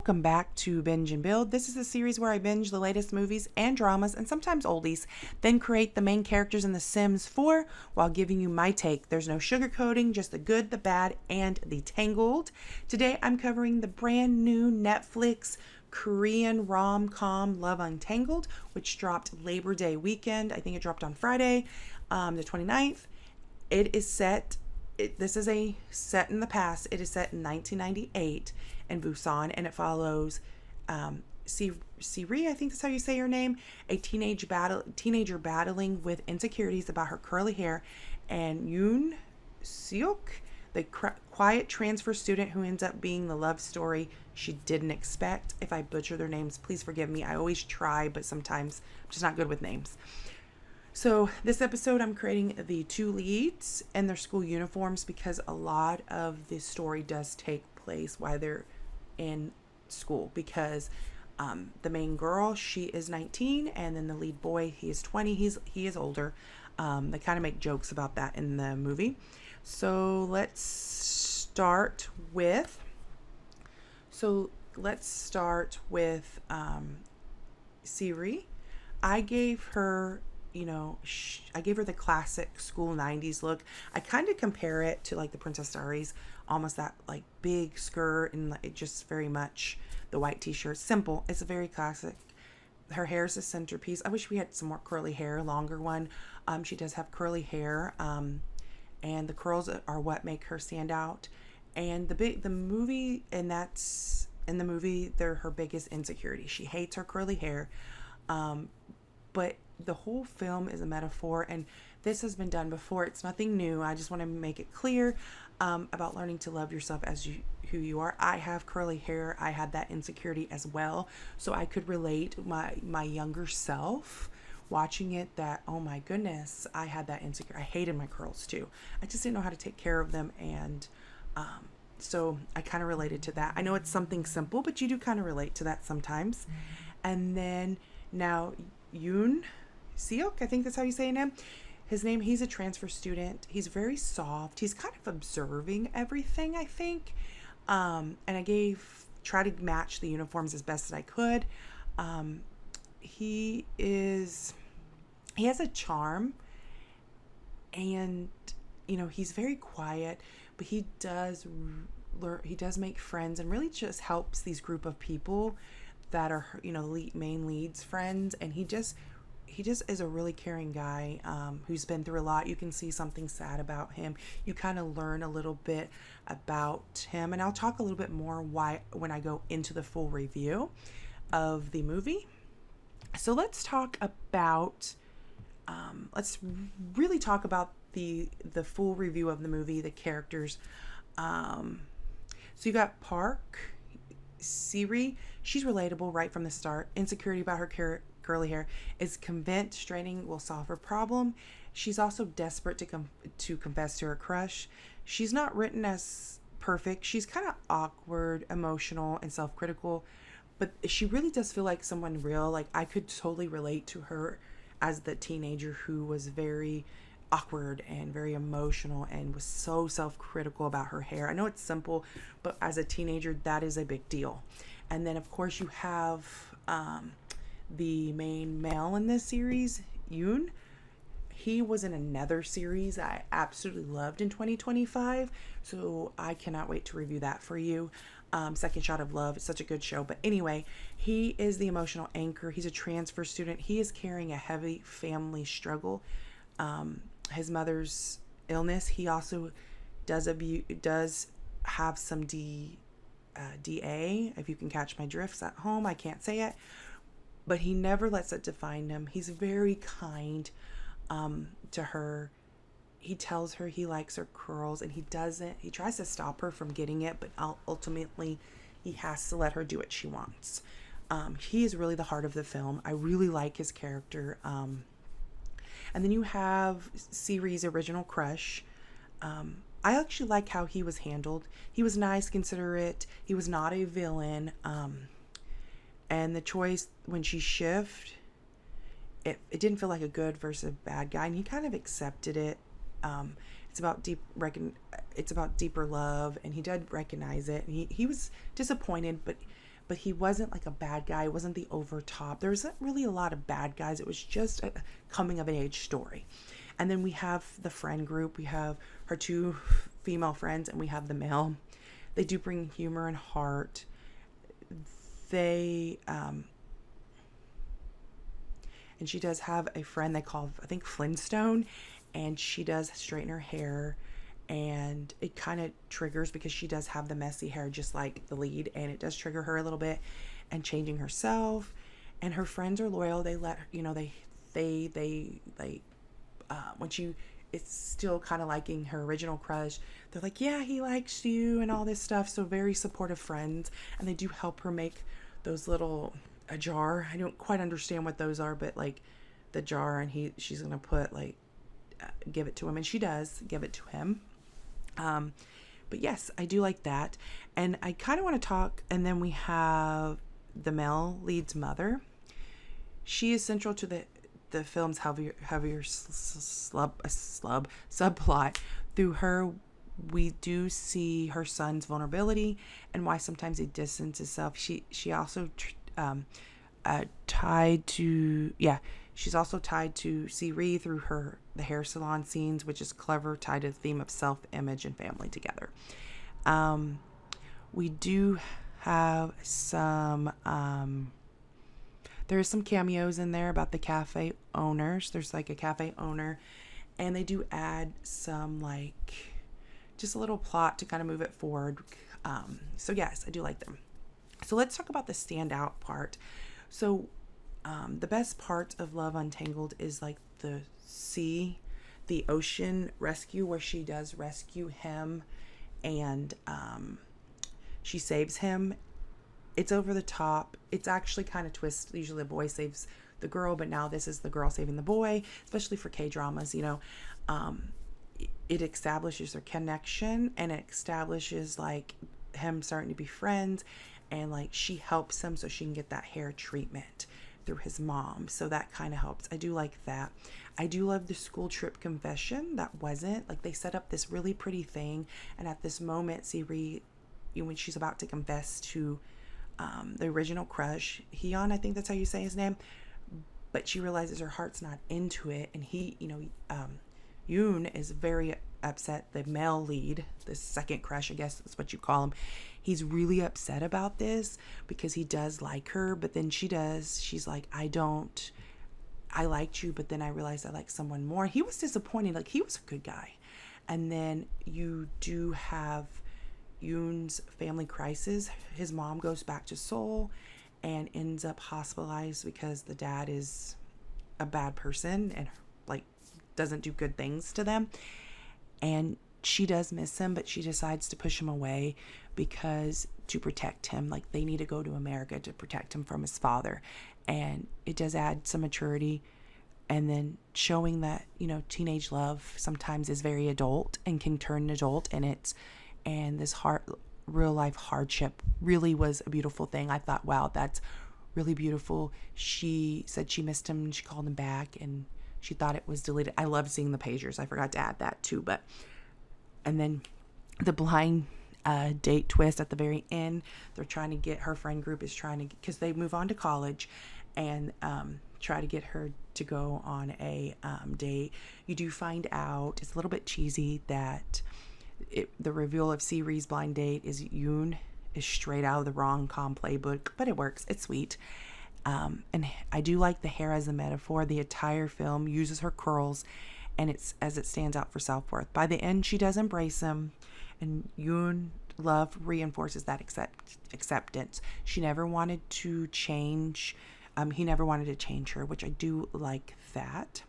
Welcome back to Binge and Build. This is a series where I binge the latest movies and dramas and sometimes oldies, then create the main characters in The Sims 4 while giving you my take. There's no sugarcoating, just the good, the bad, and the tangled. Today I'm covering the brand new Netflix Korean rom-com Love Untangled, which dropped Labor Day weekend. I think it dropped on Friday, the 29th. It is set this is a set in the past. It is set in 1998 in Busan, and it follows Siri, I think that's how you say her name, a teenager battling with insecurities about her curly hair, and Yoon-seok, the quiet transfer student who ends up being the love story she didn't expect. If I butcher their names, please forgive me. I always try, but sometimes I'm just not good with names. So this episode, I'm creating the two leads and their school uniforms because a lot of this story does take place while they're in school, because the main girl, she is 19, and then the lead boy, he is 20. He is older. They kind of make jokes about that in the movie. So let's start with Siri. I gave her the classic school 90s look. I kind of compare it to like the Princess Diaries, almost that like big skirt and like, just very much the white t-shirt. Simple. It's a very classic. Her hair is a centerpiece. I wish we had some more curly hair, longer one. She does have curly hair, and the curls are what make her stand out. And the movie, and that's in the movie, they're her biggest insecurity. She hates her curly hair, but the whole film is a metaphor, and this has been done before. It's nothing new. I just want to make it clear about learning to love yourself as who you are. I have curly hair. I had that insecurity as well, so I could relate my younger self watching it, that, oh my goodness, I had that insecurity. I hated my curls too. I just didn't know how to take care of them, and so I kind of related to that. I know it's something simple, but you do kind of relate to that sometimes. And then now Yoon-seok, I think that's how you say his name. He's a transfer student. He's very soft. He's kind of observing everything, I think. And I try to match the uniforms as best as I could. He has a charm, and he's very quiet, but he does make friends and really just helps these group of people that are main leads friends. And he just is a really caring guy who's been through a lot. You can see something sad about him. You kind of learn a little bit about him, and I'll talk a little bit more when I go into the full review of the movie. So let's talk about let's really talk about the full review of the movie, the characters. So you got Park Siri. She's relatable right from the start. Insecurity about her curly hair, is convinced straightening will solve her problem. She's also desperate to confess to her crush. She's not written as perfect. She's kind of awkward, emotional, and self-critical, but she really does feel like someone real. Like, I could totally relate to her as the teenager who was very awkward and very emotional and was so self-critical about her hair. I know it's simple, but as a teenager, that is a big deal. And then, of course, you have the main male in this series, Yoon. He was in another series I absolutely loved in 2025, so I cannot wait to review that for you. Second Shot of Love. It's such a good show. But anyway, he is the emotional anchor. He's a transfer student. He is carrying a heavy family struggle. His mother's illness. He also does have some DA, if you can catch my drifts at home. I can't say it, but he never lets it define him. He's very kind to her. He tells her he likes her curls, and he tries to stop her from getting it, but ultimately he has to let her do what she wants. He is really the heart of the film. I really like his character. And then you have Siri's original crush. I actually like how he was handled. He was nice, considerate. He was not a villain. And the choice when she shifted, it didn't feel like a good versus bad guy, and he kind of accepted it. It's about deeper love, and he did recognize it. And he was disappointed, but he wasn't like a bad guy. It wasn't the over top. There wasn't really a lot of bad guys. It was just a coming of an age story. And then we have the friend group. We have her two female friends, and we have the male. They do bring humor and heart. They, and she does have a friend they call, I think, Flintstone, and she does straighten her hair, and it kind of triggers because she does have the messy hair just like the lead, and it does trigger her a little bit, and changing herself. And her friends are loyal. They let her, when she is still kind of liking her original crush, they're like, yeah, he likes you and all this stuff. So very supportive friends, and they do help her make those little a jar. I don't quite understand what those are, but like the jar, and she's gonna put like give it to him, and she does give it to him. But yes, I do like that. And I kind of want to talk, and then we have the male lead's mother. She is central to the film's heavier subplot. Through her, we do see her son's vulnerability and why sometimes he distances himself. She also tied to she's also tied to Siri through the hair salon scenes, which is clever, tied to the theme of self-image and family together. We do have some there's some cameos in there about the cafe owners. There's like a cafe owner, and they do add some like just a little plot to kind of move it forward. So yes, I do like them. So let's talk about the standout part. So the best part of Love Untangled is like the ocean rescue, where she does rescue him, and she saves him. It's over the top. It's actually kind of twist. Usually the boy saves the girl, but now this is the girl saving the boy, especially for K-dramas, it establishes their connection, and it establishes like him starting to be friends, and like she helps him so she can get that hair treatment through his mom. So that kind of helps. I do like that. I do love the school trip confession. That wasn't like, they set up this really pretty thing, and at this moment, Siri, when she's about to confess to the original crush, Hyun, I think that's how you say his name, but she realizes her heart's not into it, and Yoon is very upset. The male lead, the second crush, I guess that's what you call him, he's really upset about this because he does like her, but then she's like, I liked you, but then I realized I like someone more. He was disappointed. Like, he was a good guy. And then you do have Yoon's family crisis. His mom goes back to Seoul and ends up hospitalized because the dad is a bad person and like doesn't do good things to them. And she does miss him, but she decides to push him away because to protect him. Like, they need to go to America to protect him from his father. And it does add some maturity, and then showing that, teenage love sometimes is very adult and can turn adult, and this real life hardship really was a beautiful thing. I thought, wow, that's really beautiful. She said she missed him, and she called him back, and she thought it was deleted. I love seeing the pagers. I forgot to add that too. And then the blind date twist at the very end. They're trying to get, her friend group is trying to, because they move on to college, and try to get her to go on a date. You do find out, it's a little bit cheesy, that the reveal of Siri's blind date is Yoon is straight out of the rom-com playbook, but it works. It's sweet. And I do like the hair as a metaphor. The entire film uses her curls, and it's as it stands out for self-worth. By the end, she does embrace him, and Yoon love reinforces that acceptance. She never wanted to change. He never wanted to change her, which I do like that.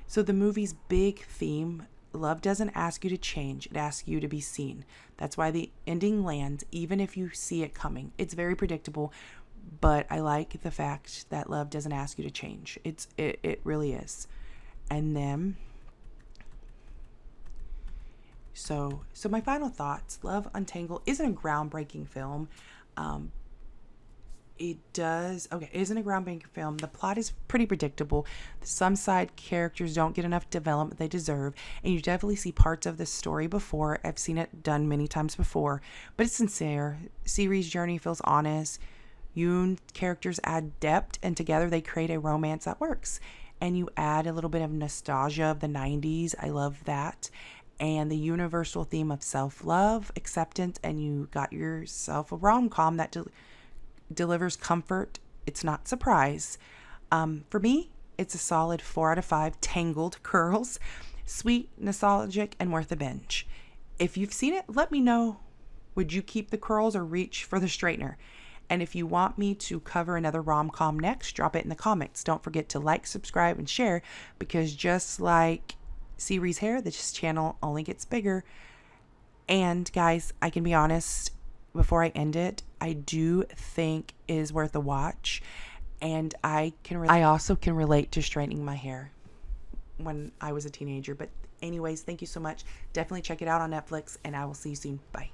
So the movie's big theme, love doesn't ask you to change. It asks you to be seen. That's why the ending lands, even if you see it coming. It's very predictable, but I like the fact that love doesn't ask you to change. It really is. And then, so my final thoughts. Love Untangled isn't a groundbreaking film, It does. Okay, it isn't a groundbreaking film. The plot is pretty predictable. Some side characters don't get enough development they deserve, and you definitely see parts of the story before. I've seen it done many times before, but it's sincere. Series journey feels honest. Yoon characters add depth, and together they create a romance that works. And you add a little bit of nostalgia of the 90s. I love that. And the universal theme of self-love, acceptance, and you got yourself a rom-com that delivers comfort. It's not surprise. For me, it's a solid 4 out of 5 tangled curls. Sweet, nostalgic, and worth a binge. If you've seen it, let me know. Would you keep the curls or reach for the straightener? And if you want me to cover another rom-com next, drop it in the comments. Don't forget to like, subscribe, and share, because just like series hair, this channel only gets bigger. And guys, I can be honest, before I end it, I do think it is worth a watch, and I also can relate to straightening my hair when I was a teenager. But anyways, thank you so much. Definitely check it out on Netflix, and I will see you soon. Bye.